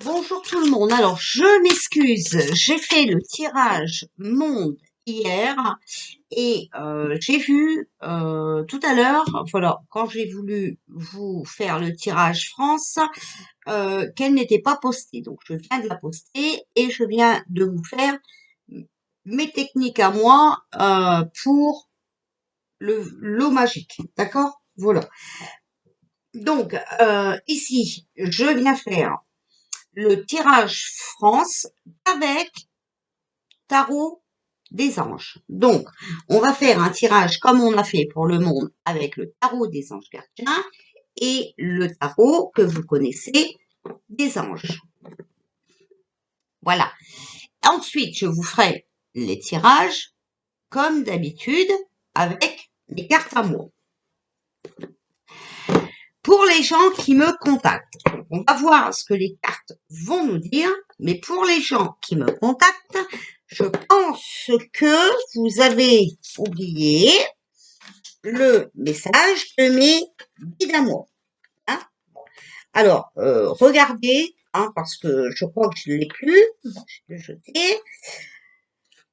Bonjour tout le monde. Alors, je m'excuse, j'ai fait le tirage monde hier et j'ai vu tout à l'heure, voilà, quand j'ai voulu vous faire le tirage France, qu'elle n'était pas postée. Donc, je viens de la poster et je viens de vous faire mes techniques à moi pour le lot magique. D'accord? Voilà. Donc, ici, je viens faire le tirage France avec tarot des anges. Donc, on va faire un tirage comme on a fait pour le monde avec le tarot des anges gardiens et le tarot que vous connaissez des anges. Voilà. Ensuite, je vous ferai les tirages comme d'habitude avec les cartes à moi. Pour les gens qui me contactent, on va voir ce que les cartes vont nous dire, mais pour les gens qui me contactent, je pense que vous avez oublié le message de mes guides à moi. Hein. Alors, regardez, hein, parce que je crois que je ne l'ai plus, je vais le jeter.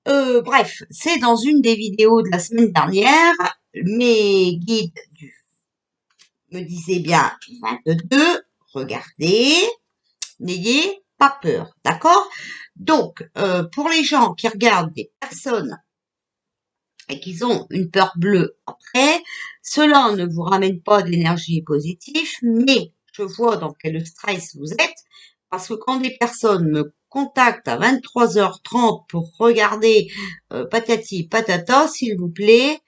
Bref, c'est dans une des vidéos de la semaine dernière, mes guides me disaient bien 22, regardez, n'ayez pas peur, d'accord? Donc, pour les gens qui regardent des personnes et qu'ils ont une peur bleue après, cela ne vous ramène pas d'énergie positive, mais je vois dans quel stress vous êtes, parce que quand des personnes me contactent à 23h30 pour regarder patati patata, s'il vous plaît,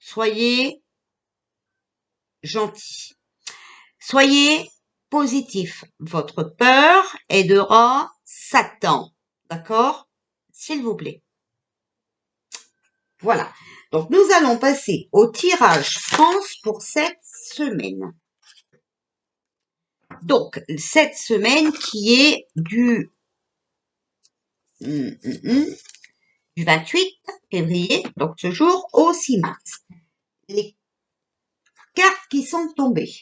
soyez gentils. Soyez positif. Votre peur aidera Satan. D'accord? S'il vous plaît. Voilà. Donc, nous allons passer au tirage France pour cette semaine. Donc, cette semaine qui est du 28 février, donc ce jour, au 6 mars. Les cartes qui sont tombées.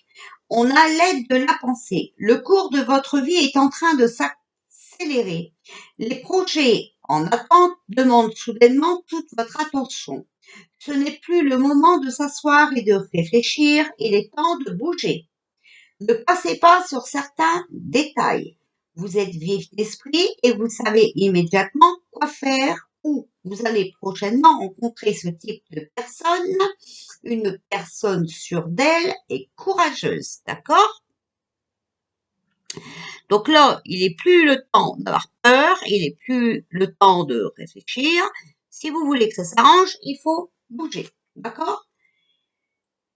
On a l'aide de la pensée. Le cours de votre vie est en train de s'accélérer. Les projets en attente demandent soudainement toute votre attention. Ce n'est plus le moment de s'asseoir et de réfléchir, il est temps de bouger. Ne passez pas sur certains détails. Vous êtes vif d'esprit et vous savez immédiatement quoi faire ou vous allez prochainement rencontrer ce type de personne, une personne sûre d'elle et courageuse, d'accord? Donc là, il n'est plus le temps d'avoir peur, il n'est plus le temps de réfléchir. Si vous voulez que ça s'arrange, il faut bouger, d'accord?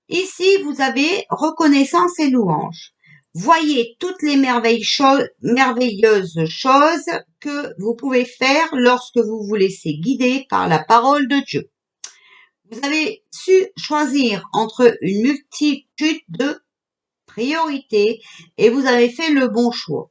Ici, vous avez reconnaissance et louange. Voyez toutes les merveilleuses choses que vous pouvez faire lorsque vous vous laissez guider par la parole de Dieu. Vous avez su choisir entre une multitude de priorités et vous avez fait le bon choix.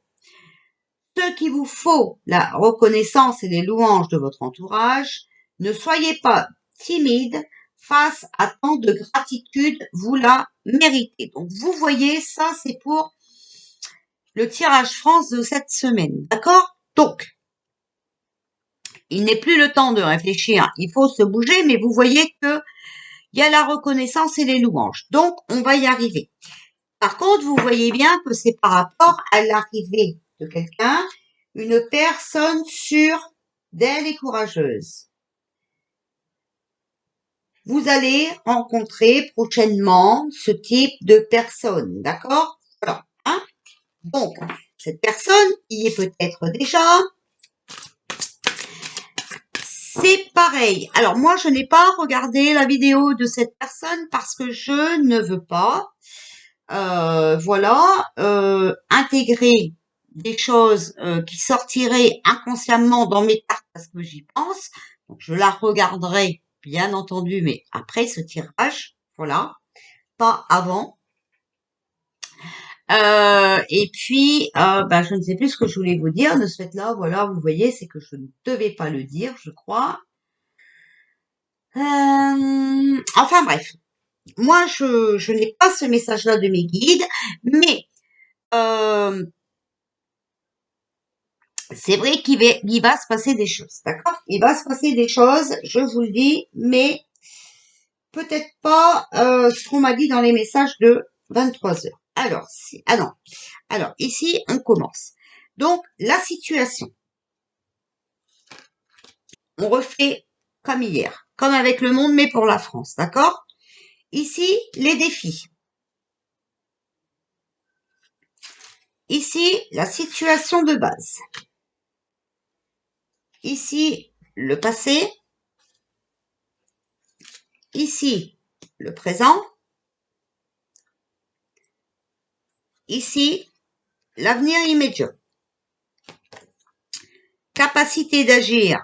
Ce qu'il vous faut, la reconnaissance et les louanges de votre entourage, ne soyez pas timide face à tant de gratitude, vous la méritez. Donc, vous voyez, ça, c'est pour le tirage France de cette semaine. D'accord? Donc, il n'est plus le temps de réfléchir, il faut se bouger, mais vous voyez que il y a la reconnaissance et les louanges. Donc, on va y arriver. Par contre, vous voyez bien que c'est par rapport à l'arrivée de quelqu'un, une personne sûre d'elle et courageuse. Vous allez rencontrer prochainement ce type de personne, d'accord? Voilà. Hein? Donc, cette personne y est peut-être déjà. C'est pareil. Alors, moi, je n'ai pas regardé la vidéo de cette personne parce que je ne veux pas, voilà, intégrer des choses qui sortiraient inconsciemment dans mes cartes parce que j'y pense. Donc, je la regarderai, bien entendu, mais après ce tirage, voilà, pas avant. Et puis, je ne sais plus ce que je voulais vous dire de ce fait-là. Voilà, vous voyez, c'est que je ne devais pas le dire, je crois. Enfin bref, moi, je n'ai pas ce message-là de mes guides, mais c'est vrai qu'il va se passer des choses, d'accord? Il va se passer des choses, je vous le dis, mais peut-être pas ce qu'on m'a dit dans les messages de 23 heures. Alors, ah non. Alors, ici, on commence. Donc, la situation. On refait comme hier, comme avec le monde, mais pour la France, d'accord? Ici, les défis. Ici, la situation de base. Ici, le passé. Ici, le présent. Ici, l'avenir immédiat. Capacité d'agir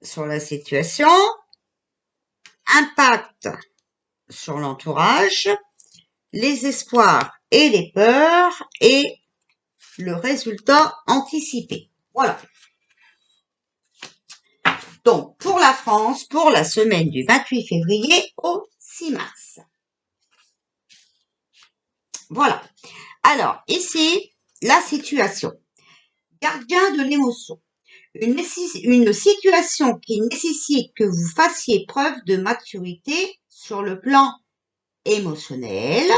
sur la situation. Impact sur l'entourage. Les espoirs et les peurs et le résultat anticipé. Voilà. Donc, pour la France, pour la semaine du 28 février au 6 mars. Voilà. Alors, ici, la situation. Gardien de l'émotion. Une situation qui nécessite que vous fassiez preuve de maturité sur le plan émotionnel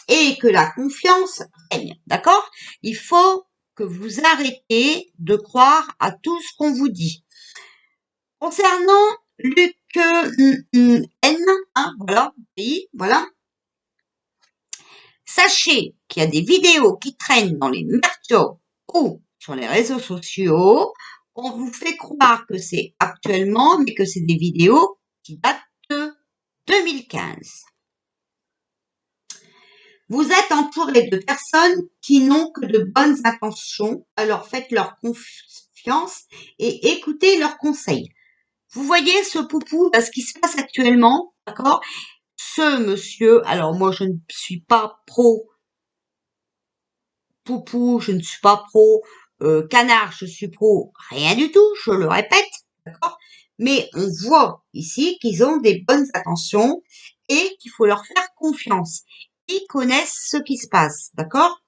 et que la confiance règne. D'accord? Il faut que vous arrêtez de croire à tout ce qu'on vous dit. Concernant Luc N, hein, voilà, oui, voilà. Sachez qu'il y a des vidéos qui traînent dans les merdios ou sur les réseaux sociaux. On vous fait croire que c'est actuellement, mais que c'est des vidéos qui datent de 2015. Vous êtes entouré de personnes qui n'ont que de bonnes intentions, alors faites-leur confiance et écoutez leurs conseils. Vous voyez ce poupou, ce qui se passe actuellement, d'accord? Ce monsieur, alors moi je ne suis pas pro poupou, je ne suis pas pro canard, je suis pro rien du tout, je le répète, d'accord? Mais on voit ici qu'ils ont des bonnes intentions et qu'il faut leur faire confiance. Ils connaissent ce qui se passe, d'accord?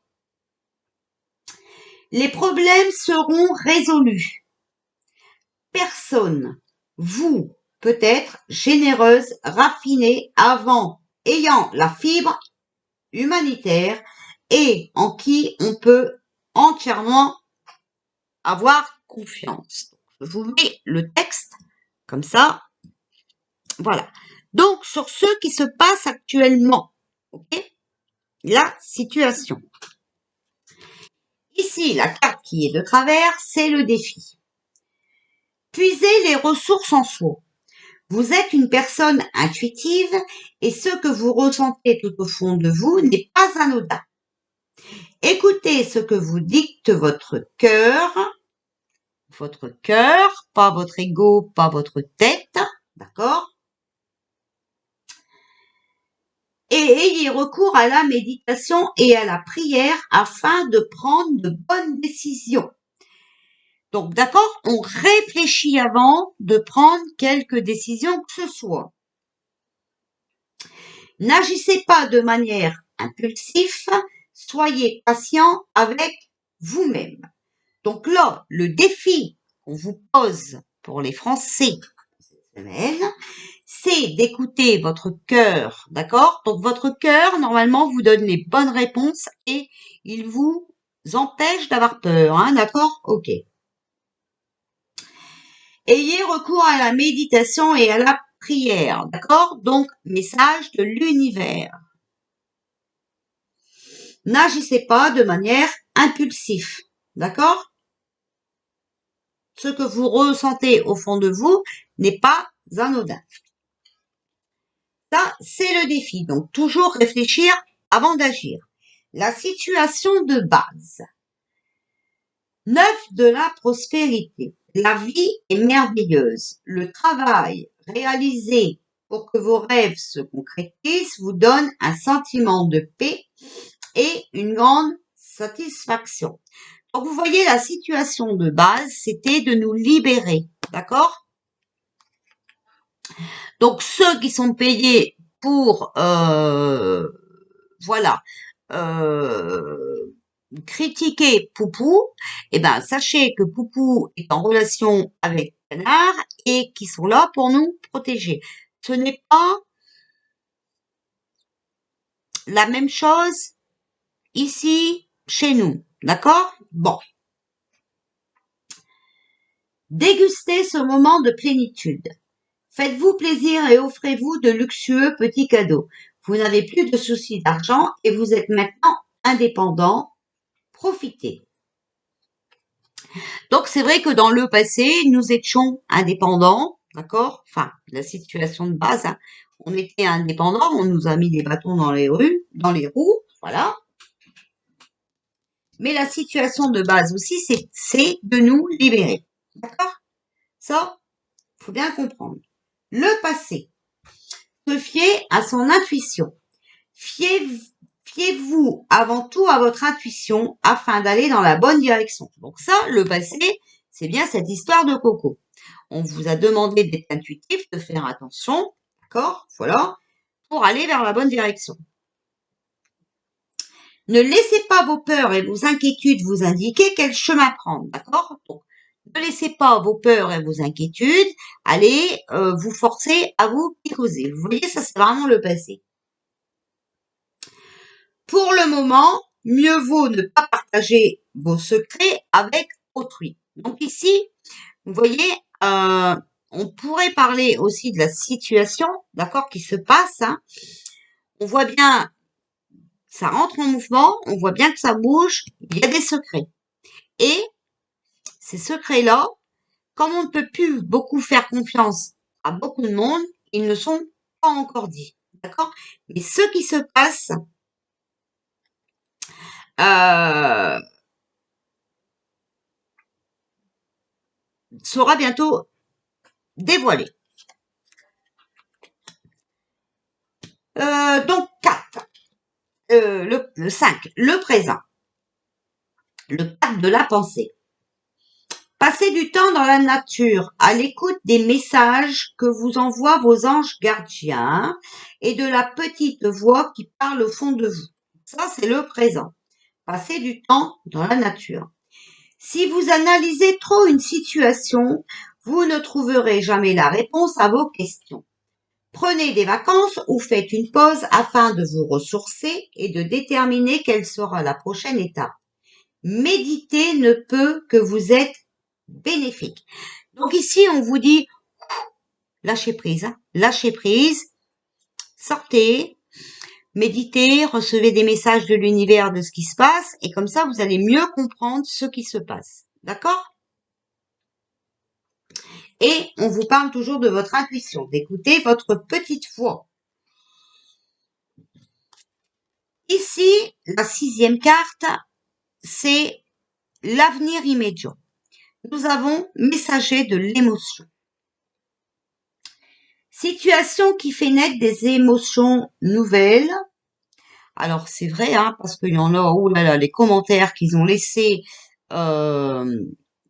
Les problèmes seront résolus. Personne, vous, peut-être généreuse, raffinée, ayant la fibre humanitaire et en qui on peut entièrement avoir confiance. Je vous mets le texte comme ça. Voilà. Donc, sur ce qui se passe actuellement, ok? La situation. Ici, la carte qui est de travers, c'est le défi. Puisez les ressources en soi. Vous êtes une personne intuitive et ce que vous ressentez tout au fond de vous n'est pas anodin. Écoutez ce que vous dicte votre cœur, pas votre ego, pas votre tête, d'accord? Et ayez recours à la méditation et à la prière afin de prendre de bonnes décisions. Donc, d'accord, on réfléchit avant de prendre quelque décision que ce soit. N'agissez pas de manière impulsive, soyez patient avec vous-même. Donc là, le défi qu'on vous pose pour les Français cette semaine, c'est d'écouter votre cœur, d'accord? Donc votre cœur, normalement, vous donne les bonnes réponses et il vous empêche d'avoir peur, hein, d'accord? Ok. Ayez recours à la méditation et à la prière, d'accord? Donc, message de l'univers. N'agissez pas de manière impulsive, d'accord? Ce que vous ressentez au fond de vous n'est pas anodin. Ça, c'est le défi. Donc, toujours réfléchir avant d'agir. La situation de base. 9 de la prospérité. La vie est merveilleuse. Le travail réalisé pour que vos rêves se concrétisent vous donne un sentiment de paix et une grande satisfaction. Donc, vous voyez, la situation de base, c'était de nous libérer. D'accord? Donc, ceux qui sont payés pour, voilà, critiquez Poupou, eh ben, sachez que Poupou est en relation avec Canard et qui sont là pour nous protéger. Ce n'est pas la même chose ici, chez nous. D'accord? Bon. Dégustez ce moment de plénitude. Faites-vous plaisir et offrez-vous de luxueux petits cadeaux. Vous n'avez plus de soucis d'argent et vous êtes maintenant indépendant. Profitez. Donc c'est vrai que dans le passé, nous étions indépendants, d'accord? Enfin, la situation de base, hein. On était indépendants, on nous a mis des bâtons dans les roues, voilà. Mais la situation de base aussi, c'est de nous libérer, d'accord? Ça, faut bien comprendre. Le passé. Se fier à son intuition. Fiez-vous avant tout à votre intuition afin d'aller dans la bonne direction. Donc ça, le passé, c'est bien cette histoire de Coco. On vous a demandé d'être intuitif, de faire attention, d'accord? Voilà, pour aller vers la bonne direction. Ne laissez pas vos peurs et vos inquiétudes vous indiquer quel chemin prendre, d'accord? Donc, ne laissez pas vos peurs et vos inquiétudes aller vous forcer à vous psychoser. Vous voyez, ça c'est vraiment le passé. Pour le moment, mieux vaut ne pas partager vos secrets avec autrui. Donc ici, vous voyez, on pourrait parler aussi de la situation, d'accord, qui se passe, hein. On voit bien, ça rentre en mouvement, on voit bien que ça bouge, il y a des secrets. Et ces secrets-là, comme on ne peut plus beaucoup faire confiance à beaucoup de monde, ils ne sont pas encore dits, d'accord? Mais ce qui se passe, sera bientôt dévoilé. Donc 4, le 5, le présent, le 4 de la pensée. Passez du temps dans la nature, à l'écoute des messages que vous envoient vos anges gardiens et de la petite voix qui parle au fond de vous. Ça, c'est le présent. Passez du temps dans la nature. Si vous analysez trop une situation, vous ne trouverez jamais la réponse à vos questions. Prenez des vacances ou faites une pause afin de vous ressourcer et de déterminer quelle sera la prochaine étape. Méditer ne peut que vous être bénéfique. Donc ici, on vous dit, lâchez prise, hein. Lâchez prise, sortez, méditez, recevez des messages de l'univers de ce qui se passe, et comme ça, vous allez mieux comprendre ce qui se passe. D'accord? Et on vous parle toujours de votre intuition, d'écouter votre petite voix. Ici, la 6e carte, c'est l'avenir immédiat. Nous avons messager de l'émotion. Situation qui fait naître des émotions nouvelles. Alors c'est vrai, hein, parce qu'il y en a, oh là là, les commentaires qu'ils ont laissés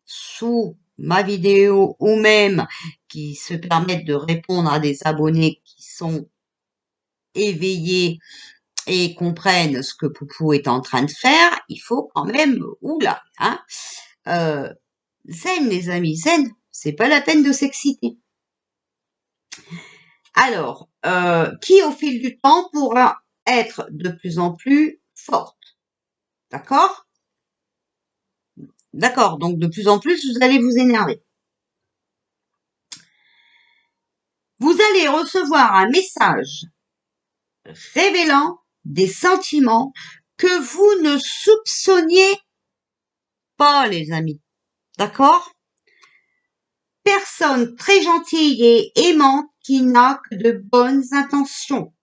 sous ma vidéo ou même qui se permettent de répondre à des abonnés qui sont éveillés et comprennent ce que Poupou est en train de faire, il faut quand même, oula, hein, zen les amis, zen, c'est pas la peine de s'exciter. Alors, qui au fil du temps pourra être de plus en plus forte, d'accord? D'accord, donc de plus en plus, vous allez vous énerver. Vous allez recevoir un message révélant des sentiments que vous ne soupçonniez pas, les amis. D'accord? Personne très gentille et aimante qui n'a que de bonnes intentions.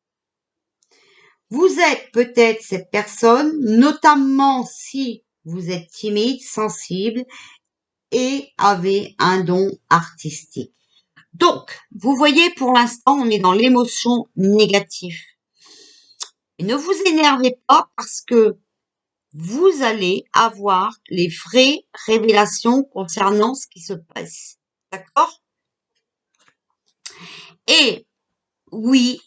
Vous êtes peut-être cette personne, notamment si vous êtes timide, sensible et avez un don artistique. Donc, vous voyez, pour l'instant, on est dans l'émotion négative. Et ne vous énervez pas parce que vous allez avoir les vraies révélations concernant ce qui se passe. D'accord? Et oui,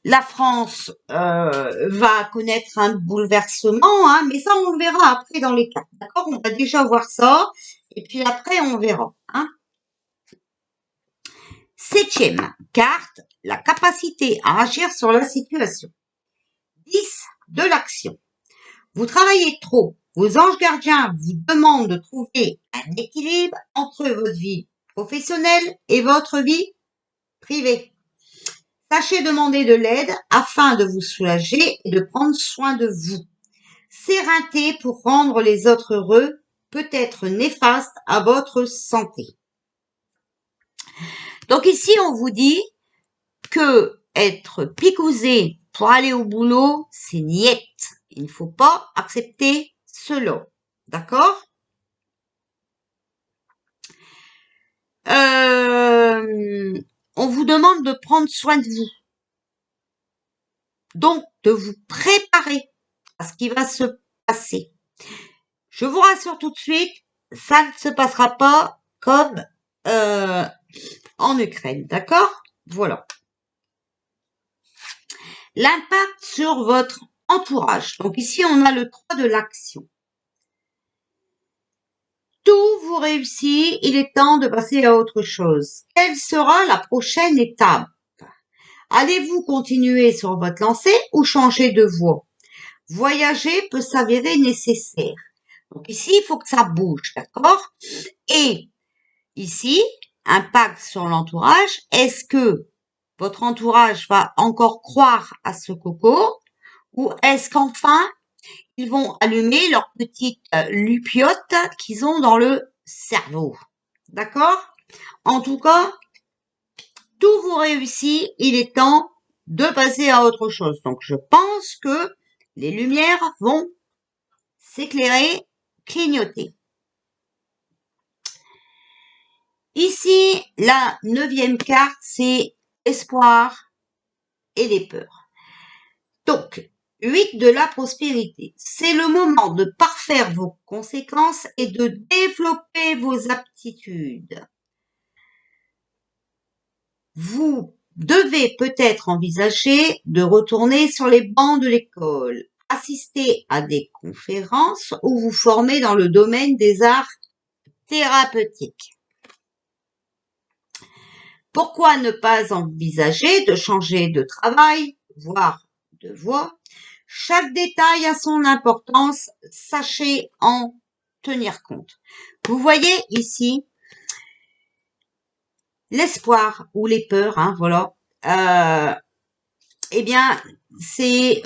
la France va connaître un bouleversement, hein, mais ça on le verra après dans les cartes, d'accord? On va déjà voir ça, et puis après on verra. Hein. 7e carte, la capacité à agir sur la situation. 10 de l'action. Vous travaillez trop. Vos anges gardiens vous demandent de trouver un équilibre entre votre vie professionnelle et votre vie privée. Sachez demander de l'aide afin de vous soulager et de prendre soin de vous. S'éreinter pour rendre les autres heureux peut être néfaste à votre santé. Donc ici, on vous dit que être picousé pour aller au boulot, c'est niette. Il ne faut pas accepter cela. D'accord? On vous demande de prendre soin de vous. Donc, de vous préparer à ce qui va se passer. Je vous rassure tout de suite, ça ne se passera pas comme en Ukraine. D'accord? Voilà. L'impact sur votre entourage. Donc ici, on a le 3 de l'action. Tout vous réussit, il est temps de passer à autre chose. Quelle sera la prochaine étape? Allez-vous continuer sur votre lancée ou changer de voie? Voyager peut s'avérer nécessaire. Donc ici, il faut que ça bouge, d'accord? Et ici, impact sur l'entourage. Est-ce que votre entourage va encore croire à ce coco? Ou est-ce qu'enfin, ils vont allumer leur petite lupiote qu'ils ont dans le cerveau? D'accord? En tout cas, tout vous réussit, il est temps de passer à autre chose. Donc, je pense que les lumières vont s'éclairer, clignoter. Ici, la 9e carte, c'est espoir et les peurs. Donc, 8 de la prospérité. C'est le moment de parfaire vos conséquences et de développer vos aptitudes. Vous devez peut-être envisager de retourner sur les bancs de l'école, assister à des conférences ou vous former dans le domaine des arts thérapeutiques. Pourquoi ne pas envisager de changer de travail, voire de voie? Chaque détail a son importance, sachez en tenir compte. Vous voyez ici l'espoir ou les peurs, hein, voilà. Eh bien, c'est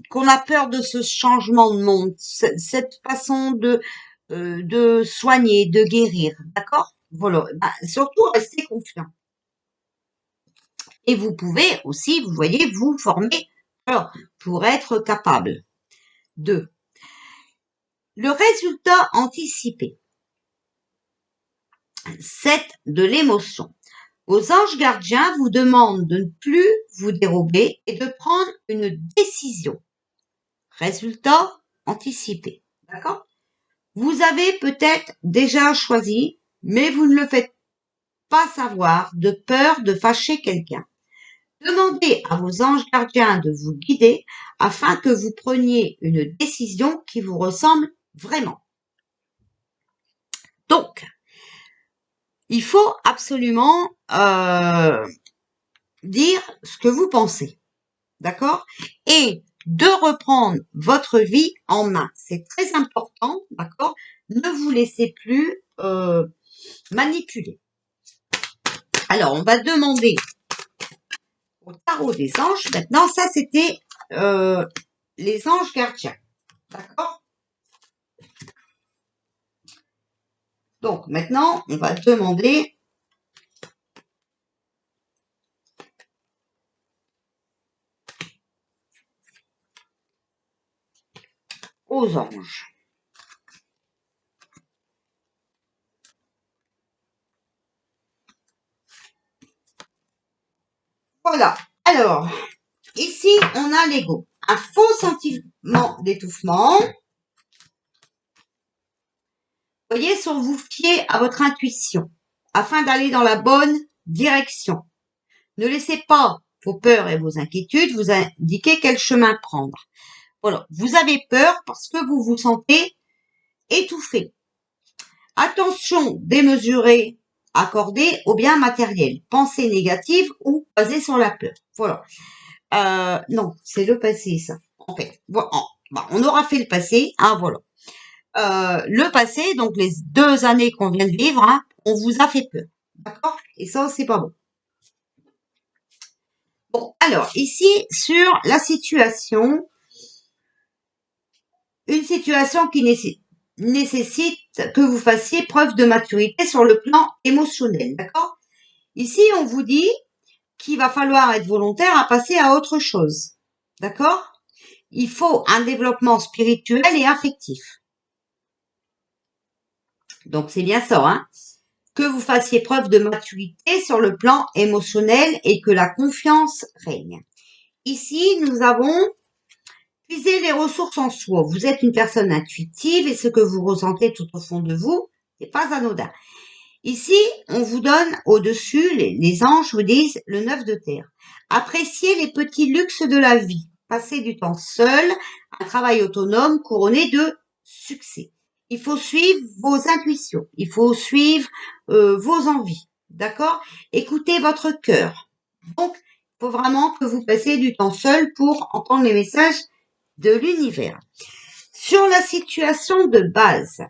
qu'on a peur de ce changement de monde, cette façon de soigner, de guérir, d'accord? Voilà, ben, surtout restez confiant. Et vous pouvez aussi, vous voyez, vous former alors, pour être capable. 2. Le résultat anticipé. 7 de l'émotion. Vos anges gardiens vous demandent de ne plus vous dérober et de prendre une décision. Résultat anticipé. D'accord? Vous avez peut-être déjà choisi, mais vous ne le faites pas savoir de peur de fâcher quelqu'un. Demandez à vos anges gardiens de vous guider afin que vous preniez une décision qui vous ressemble vraiment. Donc, il faut absolument dire ce que vous pensez, d'accord? Et de reprendre votre vie en main. C'est très important, d'accord? Ne vous laissez plus manipuler. Alors, on va demander au tarot des anges. Maintenant, ça, c'était les anges gardiens, d'accord? Donc, maintenant, on va demander aux anges. Voilà. Alors, ici, on a l'ego. Un faux sentiment d'étouffement. Voyez, sur vous fiez à votre intuition afin d'aller dans la bonne direction. Ne laissez pas vos peurs et vos inquiétudes, vous indiquez quel chemin prendre. Voilà, vous avez peur parce que vous vous sentez étouffé. Attention démesurée accordée aux biens matériels, pensée négative ou basée sur la peur. Voilà. Non, c'est le passé, ça. En fait, voilà. On aura fait le passé, hein, voilà. Le passé, donc les 2 années qu'on vient de vivre, hein, on vous a fait peur. D'accord? Et ça, c'est pas bon. Bon, alors, ici, sur la situation, une situation qui nécessite que vous fassiez preuve de maturité sur le plan émotionnel, d'accord? Ici, on vous dit qu'il va falloir être volontaire à passer à autre chose, d'accord? Il faut un développement spirituel et affectif. Donc, c'est bien ça, hein? Que vous fassiez preuve de maturité sur le plan émotionnel et que la confiance règne. Ici, nous avons puisé les ressources en soi. Vous êtes une personne intuitive et ce que vous ressentez tout au fond de vous n'est pas anodin. Ici, on vous donne au-dessus, les anges vous disent le 9 de terre. Appréciez les petits luxes de la vie. Passez du temps seul, un travail autonome couronné de succès. Il faut suivre vos intuitions, il faut suivre vos envies, d'accord? Écoutez votre cœur. Donc, il faut vraiment que vous passiez du temps seul pour entendre les messages de l'univers. Sur la situation de base,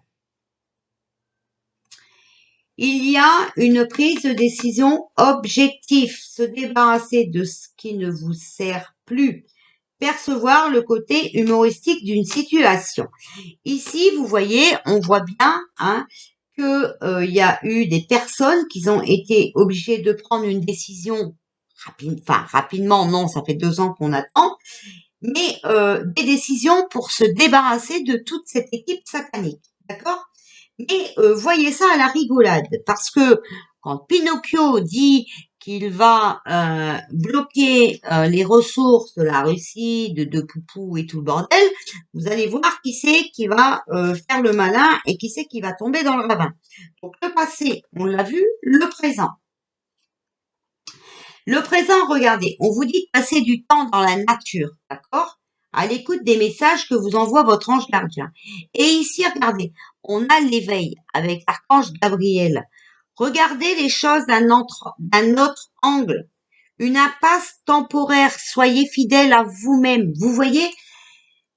il y a une prise de décision objective, se débarrasser de ce qui ne vous sert plus, percevoir le côté humoristique d'une situation. Ici, vous voyez, on voit bien hein, que il y a eu des personnes qui ont été obligées de prendre une décision rapidement, non, ça fait 2 ans qu'on attend, mais des décisions pour se débarrasser de toute cette équipe satanique, d'accord? Mais voyez ça à la rigolade, parce que quand Pinocchio dit qu'il va bloquer les ressources de la Russie, de Poupou et tout le bordel, vous allez voir qui c'est qui va faire le malin et qui c'est qui va tomber dans le ravin. Donc le passé, on l'a vu, le présent. Le présent, regardez, on vous dit de passer du temps dans la nature, d'accord? À l'écoute des messages que vous envoie votre ange gardien. Et ici, regardez, on a l'éveil avec l'archange Gabriel. Regardez les choses d'un autre angle. Une impasse temporaire. Soyez fidèle à vous-même. Vous voyez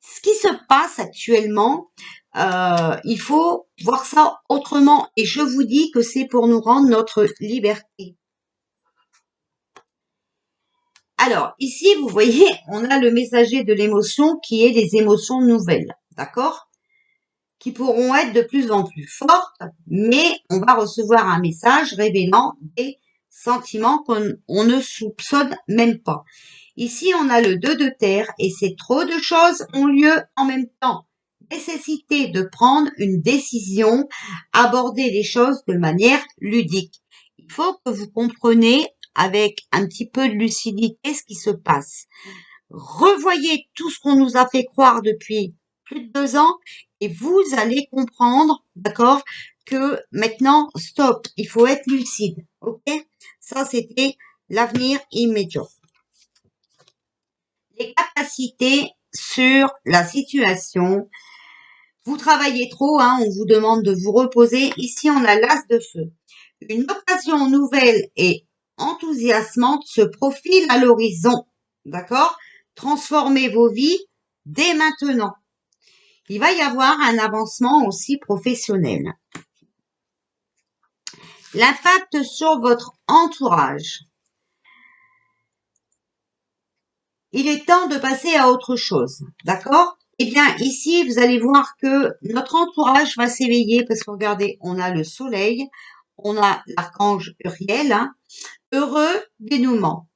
ce qui se passe actuellement. Il faut voir ça autrement. Et je vous dis que c'est pour nous rendre notre liberté. Alors, ici, vous voyez, on a le messager de l'émotion qui est les émotions nouvelles, d'accord? Qui pourront être de plus en plus fortes, mais on va recevoir un message révélant des sentiments qu'on ne soupçonne même pas. Ici, on a le 2 de terre et c'est trop de choses ont lieu en même temps. Nécessité de prendre une décision, aborder les choses de manière ludique. Il faut que vous compreniez avec un petit peu de lucidité ce qui se passe. Revoyez tout ce qu'on nous a fait croire depuis plus de 2 ans et vous allez comprendre, d'accord, que maintenant, stop, il faut être lucide, ok? Ça, c'était l'avenir immédiat. Les capacités sur la situation. Vous travaillez trop, hein, on vous demande de vous reposer. Ici, on a l'as de feu. Une occasion nouvelle et enthousiasmante se profile à l'horizon. D'accord? Transformez vos vies dès maintenant. Il va y avoir un avancement aussi professionnel. L'impact sur votre entourage. Il est temps de passer à autre chose. D'accord? Eh bien, ici, vous allez voir que notre entourage va s'éveiller parce que regardez, on a le soleil, on a l'archange Uriel, hein, heureux dénouement.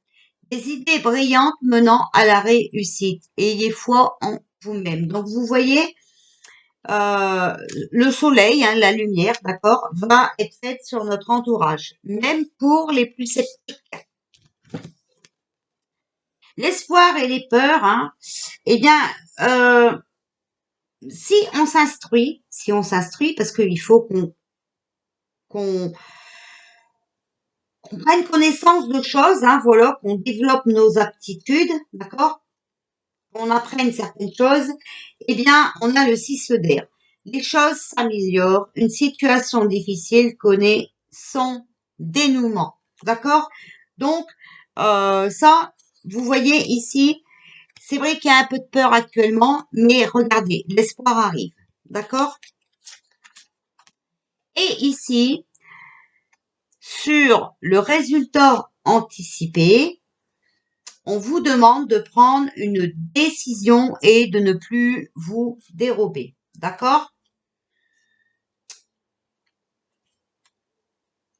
Des idées brillantes menant à la réussite. Ayez foi en vous-même. Donc, vous voyez, le soleil, hein, la lumière, d'accord, va être faite sur notre entourage, même pour les plus sceptiques. L'espoir et les peurs, hein, eh bien, si on s'instruit, parce qu'il faut qu'on qu'on prenne connaissance de choses, hein, voilà, qu'on développe nos aptitudes, d'accord, qu'on apprenne certaines choses, eh bien, on a le 6 d'air. Les choses s'améliorent, une situation difficile connaît son dénouement, d'accord. Donc, ça, vous voyez ici, c'est vrai qu'il y a un peu de peur actuellement, mais regardez, l'espoir arrive, d'accord. Et ici, sur le résultat anticipé, on vous demande de prendre une décision et de ne plus vous dérober. D'accord?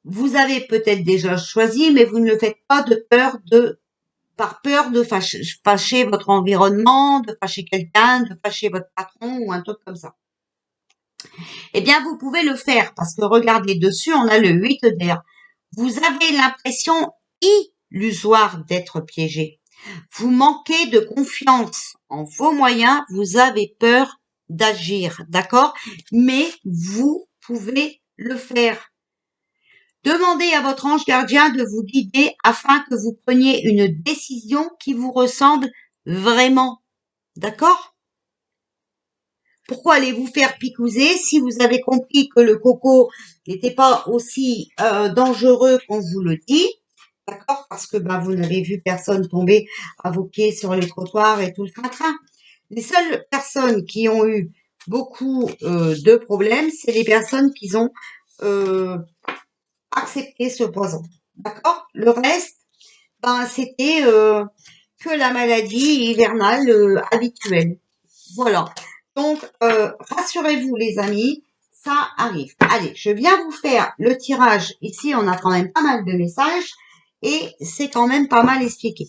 Vous avez peut-être déjà choisi, mais vous ne le faites pas par peur de fâcher votre environnement, de fâcher quelqu'un, de fâcher votre patron ou un truc comme ça. Eh bien, vous pouvez le faire parce que regardez dessus, on a le 8 d'air. Vous avez l'impression illusoire d'être piégé. Vous manquez de confiance en vos moyens, vous avez peur d'agir, d'accord? Mais vous pouvez le faire. Demandez à votre ange gardien de vous guider afin que vous preniez une décision qui vous ressemble vraiment, d'accord? Pourquoi allez-vous faire picouser si vous avez compris que le coco n'était pas aussi dangereux qu'on vous le dit? D'accord? Parce que vous n'avez vu personne tomber à vos pieds sur les trottoirs et tout le train-train. Les seules personnes qui ont eu beaucoup de problèmes, c'est les personnes qui ont accepté ce poison. D'accord? Le reste, c'était que la maladie hivernale habituelle. Voilà. Donc, rassurez-vous les amis, ça arrive. Allez, je viens vous faire le tirage. Ici, on a quand même pas mal de messages et c'est quand même pas mal expliqué.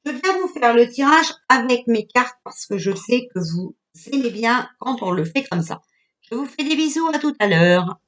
Je viens vous faire le tirage avec mes cartes parce que je sais que vous aimez bien quand on le fait comme ça. Je vous fais des bisous, à tout à l'heure.